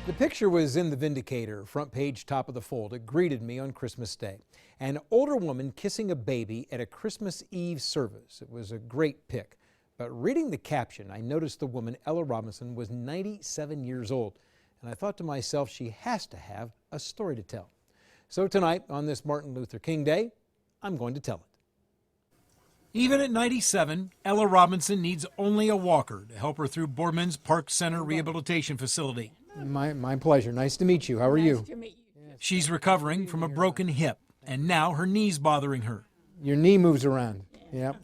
The picture was in the Vindicator, front page, top of the fold. It greeted me on Christmas Day. An older woman kissing a baby at a Christmas Eve service. It was a great pic. But reading the caption, I noticed the woman, Ella Robinson, was 97 years old. And I thought to myself, she has to have a story to tell. So tonight, on this Martin Luther King Day, I'm going to tell it. Even at 97, Ella Robinson needs only a walker to help her through Boardman's Park Center Rehabilitation Facility. My pleasure. Nice to meet you. How are you? Nice to meet you. She's recovering from a broken hip, and now her knee's bothering her. Your knee moves around. Yep.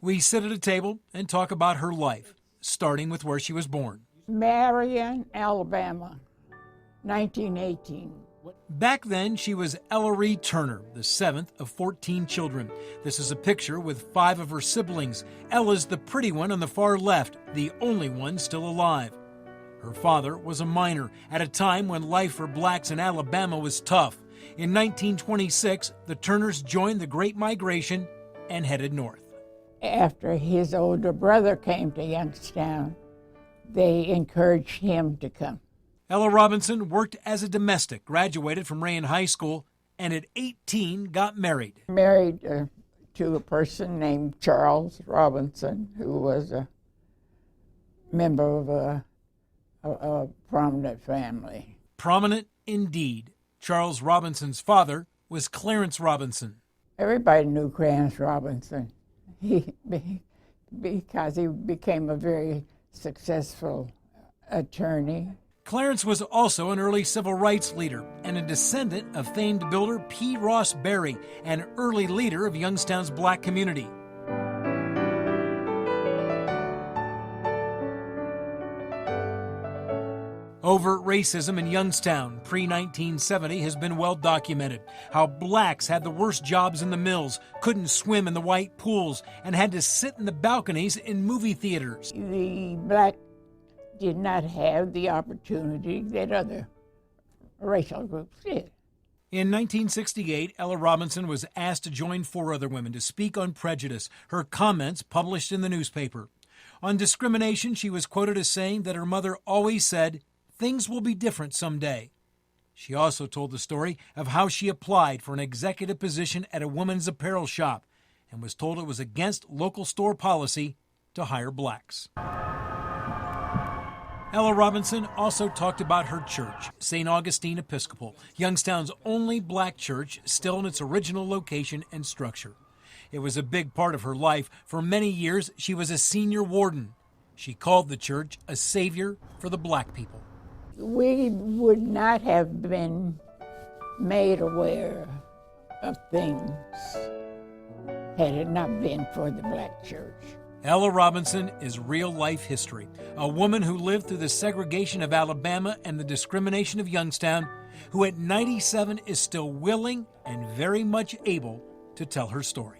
We sit at a table and talk about her life, starting with where she was born. Marion, Alabama, 1918. Back then, she was Ellery Turner, the seventh of 14 children. This is a picture with 5 of her siblings. Ella's the pretty one on the far left, the only one still alive. Her father was a miner at a time when life for blacks in Alabama was tough. In 1926, the Turners joined the Great Migration and headed north. After his older brother came to Youngstown, they encouraged him to come. Ella Robinson worked as a domestic, graduated from Rayen High School, and at 18 got married. Married to a person named Charles Robinson, who was a member of a prominent family. Prominent indeed. Charles Robinson's father was Clarence Robinson. Everybody knew Clarence Robinson because he became a very successful attorney. Clarence was also an early civil rights leader and a descendant of famed builder P. Ross Berry, an early leader of Youngstown's black community. Overt racism in Youngstown pre-1970 has been well documented. How blacks had the worst jobs in the mills, couldn't swim in the white pools, and had to sit in the balconies in movie theaters. The black did not have the opportunity that other racial groups did. In 1968, Ella Robinson was asked to join 4 other women to speak on prejudice, her comments published in the newspaper. On discrimination, she was quoted as saying that her mother always said, "Things will be different someday." She also told the story of how she applied for an executive position at a women's apparel shop and was told it was against local store policy to hire blacks. Ella Robinson also talked about her church, St. Augustine Episcopal, Youngstown's only black church still in its original location and structure. It was a big part of her life. For many years, she was a senior warden. She called the church a savior for the black people. We would not have been made aware of things had it not been for the black church. Ella Robinson is real-life history, a woman who lived through the segregation of Alabama and the discrimination of Youngstown, who at 97 is still willing and very much able to tell her story.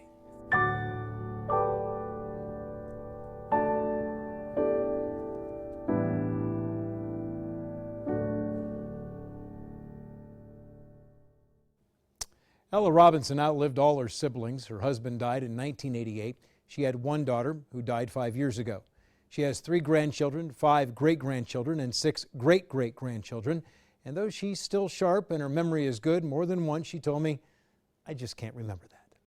Ella Robinson outlived all her siblings. Her husband died in 1988. She had 1 daughter who died 5 years ago. She has 3 grandchildren, 5 great-grandchildren, and 6 great-great-grandchildren. And though she's still sharp and her memory is good, more than once she told me, "I just can't remember that."